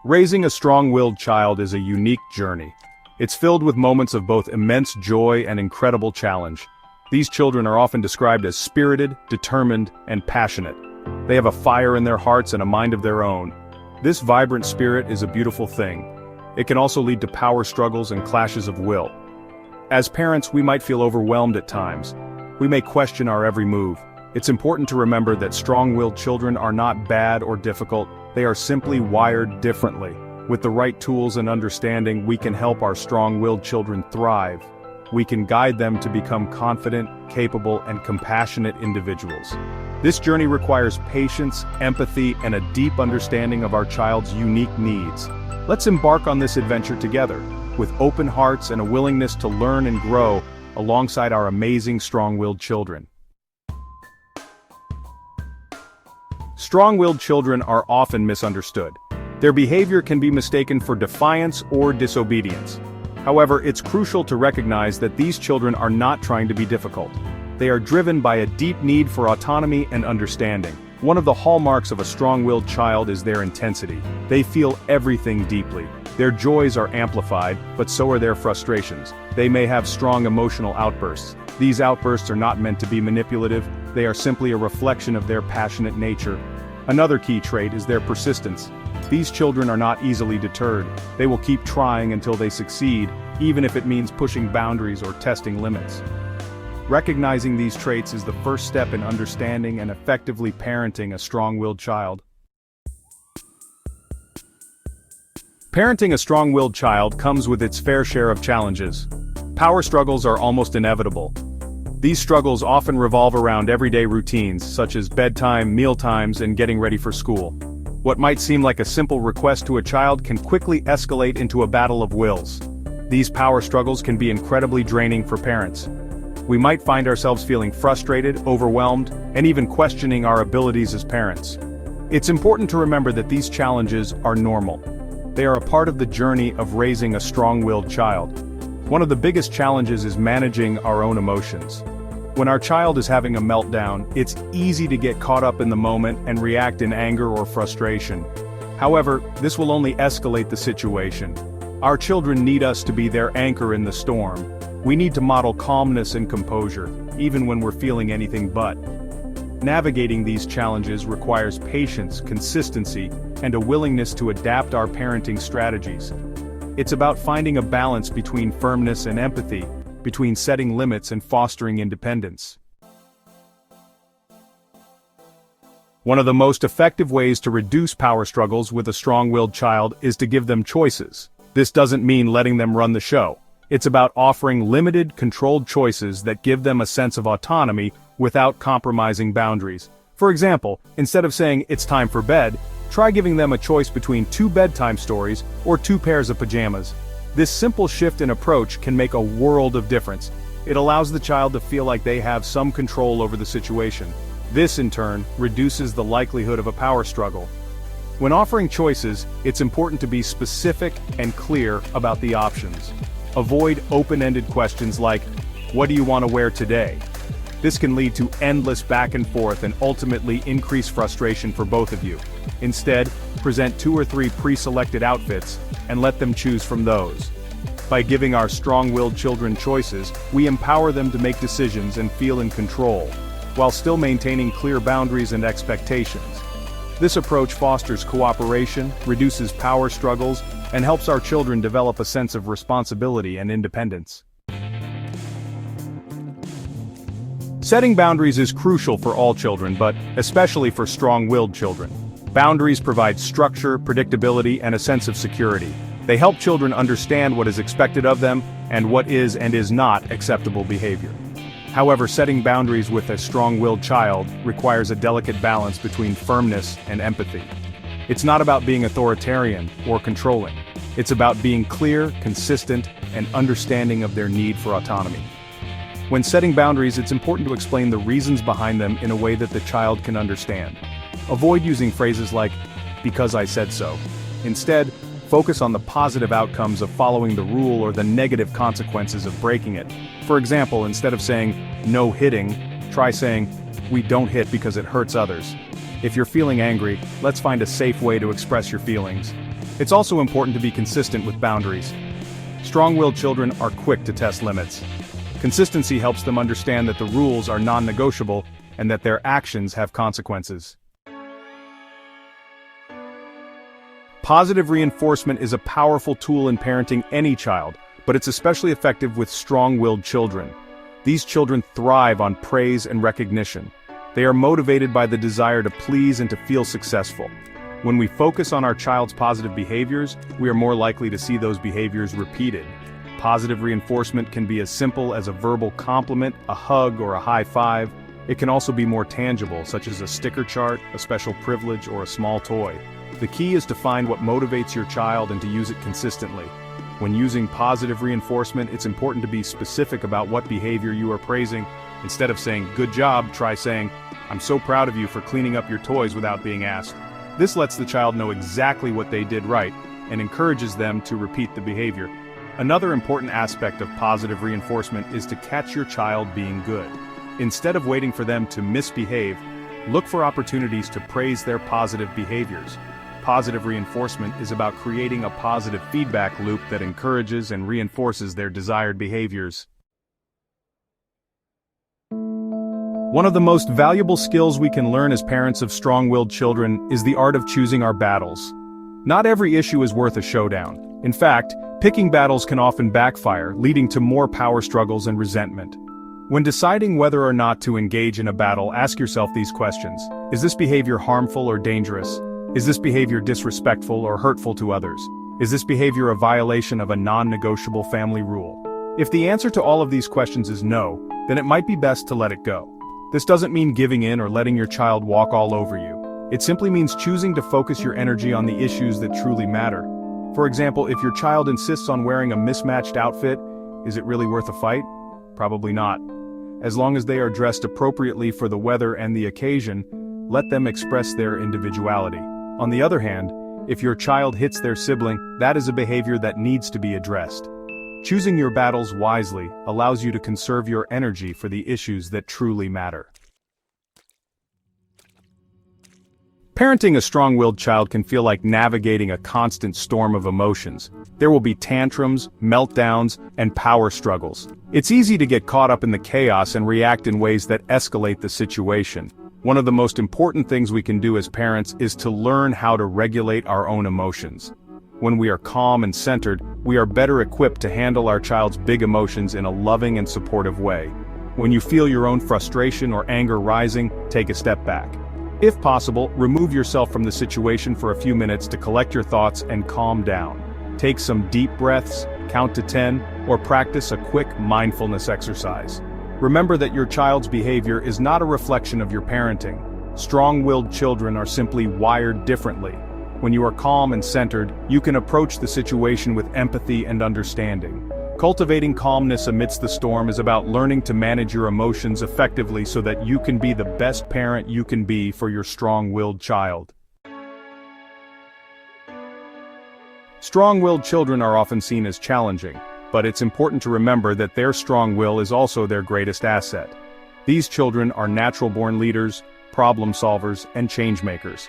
Raising a strong-willed child is a unique journey. It's filled with moments of both immense joy and incredible challenge. These children are often described as spirited, determined, and passionate. They have a fire in their hearts and a mind of their own. This vibrant spirit is a beautiful thing. It can also lead to power struggles and clashes of will. As parents, we might feel overwhelmed at times. We may question our every move. It's important to remember that strong-willed children are not bad or difficult. They are simply wired differently. With the right tools and understanding, we can help our strong-willed children thrive. We can guide them to become confident, capable, and compassionate individuals. This journey requires patience, empathy, and a deep understanding of our child's unique needs. Let's embark on this adventure together, with open hearts and a willingness to learn and grow alongside our amazing strong-willed children. Strong-willed children are often misunderstood. Their behavior can be mistaken for defiance or disobedience. However, it's crucial to recognize that these children are not trying to be difficult. They are driven by a deep need for autonomy and understanding. One of the hallmarks of a strong-willed child is their intensity. They feel everything deeply. Their joys are amplified, but so are their frustrations. They may have strong emotional outbursts. These outbursts are not meant to be manipulative. They are simply a reflection of their passionate nature. Another key trait is their persistence. These children are not easily deterred. They will keep trying until they succeed, even if it means pushing boundaries or testing limits. Recognizing these traits is the first step in understanding and effectively parenting a strong-willed child. Parenting a strong-willed child comes with its fair share of challenges. Power struggles are almost inevitable. These struggles often revolve around everyday routines, such as bedtime, mealtimes, and getting ready for school. What might seem like a simple request to a child can quickly escalate into a battle of wills. These power struggles can be incredibly draining for parents. We might find ourselves feeling frustrated, overwhelmed, and even questioning our abilities as parents. It's important to remember that these challenges are normal. They are a part of the journey of raising a strong-willed child. One of the biggest challenges is managing our own emotions. When our child is having a meltdown, it's easy to get caught up in the moment and react in anger or frustration. However, this will only escalate the situation. Our children need us to be their anchor in the storm. We need to model calmness and composure, even when we're feeling anything but. Navigating these challenges requires patience, consistency, and a willingness to adapt our parenting strategies. It's about finding a balance between firmness and empathy, between setting limits and fostering independence. One of the most effective ways to reduce power struggles with a strong-willed child is to give them choices. This doesn't mean letting them run the show. It's about offering limited, controlled choices that give them a sense of autonomy without compromising boundaries. For example, instead of saying, "It's time for bed," try giving them a choice between 2 bedtime stories or 2 pairs of pajamas. This simple shift in approach can make a world of difference. It allows the child to feel like they have some control over the situation. This, in turn, reduces the likelihood of a power struggle. When offering choices, it's important to be specific and clear about the options. Avoid open-ended questions like, "What do you want to wear today?" This can lead to endless back and forth and ultimately increase frustration for both of you. Instead, present 2 or 3 pre-selected outfits and let them choose from those. By giving our strong-willed children choices, we empower them to make decisions and feel in control, while still maintaining clear boundaries and expectations. This approach fosters cooperation, reduces power struggles, and helps our children develop a sense of responsibility and independence. Setting boundaries is crucial for all children, but especially for strong-willed children. Boundaries provide structure, predictability, and a sense of security. They help children understand what is expected of them and what is and is not acceptable behavior. However, setting boundaries with a strong-willed child requires a delicate balance between firmness and empathy. It's not about being authoritarian or controlling. It's about being clear, consistent, and understanding of their need for autonomy. When setting boundaries, it's important to explain the reasons behind them in a way that the child can understand. Avoid using phrases like, "because I said so." Instead, focus on the positive outcomes of following the rule or the negative consequences of breaking it. For example, instead of saying, "no hitting," try saying, "we don't hit because it hurts others." If you're feeling angry, let's find a safe way to express your feelings. It's also important to be consistent with boundaries. Strong-willed children are quick to test limits. Consistency helps them understand that the rules are non-negotiable and that their actions have consequences. Positive reinforcement is a powerful tool in parenting any child, but it's especially effective with strong-willed children. These children thrive on praise and recognition. They are motivated by the desire to please and to feel successful. When we focus on our child's positive behaviors, we are more likely to see those behaviors repeated. Positive reinforcement can be as simple as a verbal compliment, a hug, or a high five. It can also be more tangible, such as a sticker chart, a special privilege, or a small toy. The key is to find what motivates your child and to use it consistently. When using positive reinforcement, it's important to be specific about what behavior you are praising. Instead of saying, "Good job," try saying, "I'm so proud of you for cleaning up your toys without being asked." This lets the child know exactly what they did right and encourages them to repeat the behavior. Another important aspect of positive reinforcement is to catch your child being good. Instead of waiting for them to misbehave, look for opportunities to praise their positive behaviors. Positive reinforcement is about creating a positive feedback loop that encourages and reinforces their desired behaviors. One of the most valuable skills we can learn as parents of strong-willed children is the art of choosing our battles. Not every issue is worth a showdown. In fact, picking battles can often backfire, leading to more power struggles and resentment. When deciding whether or not to engage in a battle, ask yourself these questions. Is this behavior harmful or dangerous? Is this behavior disrespectful or hurtful to others? Is this behavior a violation of a non-negotiable family rule? If the answer to all of these questions is no, then it might be best to let it go. This doesn't mean giving in or letting your child walk all over you. It simply means choosing to focus your energy on the issues that truly matter. For example, if your child insists on wearing a mismatched outfit, is it really worth a fight? Probably not. As long as they are dressed appropriately for the weather and the occasion, let them express their individuality. On the other hand, if your child hits their sibling, that is a behavior that needs to be addressed. Choosing your battles wisely allows you to conserve your energy for the issues that truly matter. Parenting a strong-willed child can feel like navigating a constant storm of emotions. There will be tantrums, meltdowns, and power struggles. It's easy to get caught up in the chaos and react in ways that escalate the situation. One of the most important things we can do as parents is to learn how to regulate our own emotions. When we are calm and centered, we are better equipped to handle our child's big emotions in a loving and supportive way. When you feel your own frustration or anger rising, take a step back. If possible, remove yourself from the situation for a few minutes to collect your thoughts and calm down. Take some deep breaths, count to 10, or practice a quick mindfulness exercise. Remember that your child's behavior is not a reflection of your parenting. Strong-willed children are simply wired differently. When you are calm and centered, you can approach the situation with empathy and understanding. Cultivating calmness amidst the storm is about learning to manage your emotions effectively so that you can be the best parent you can be for your strong-willed child. Strong-willed children are often seen as challenging, but it's important to remember that their strong will is also their greatest asset. These children are natural-born leaders, problem solvers, and change-makers.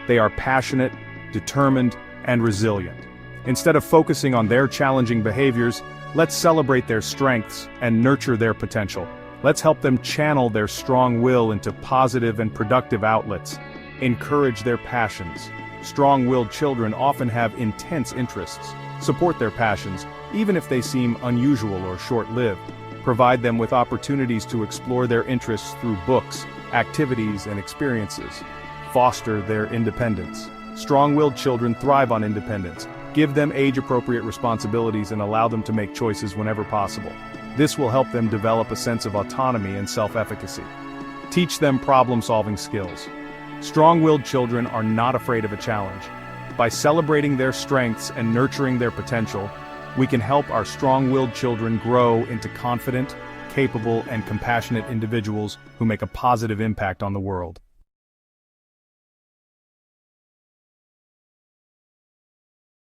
They are passionate, determined, and resilient. Instead of focusing on their challenging behaviors, let's celebrate their strengths and nurture their potential. Let's help them channel their strong will into positive and productive outlets. Encourage their passions. Strong-willed children often have intense interests. Support their passions, even if they seem unusual or short-lived. Provide them with opportunities to explore their interests through books, activities, and experiences. Foster their independence. Strong-willed children thrive on independence. Give them age-appropriate responsibilities and allow them to make choices whenever possible. This will help them develop a sense of autonomy and self-efficacy. Teach them problem-solving skills. Strong-willed children are not afraid of a challenge. By celebrating their strengths and nurturing their potential, we can help our strong-willed children grow into confident, capable, and compassionate individuals who make a positive impact on the world.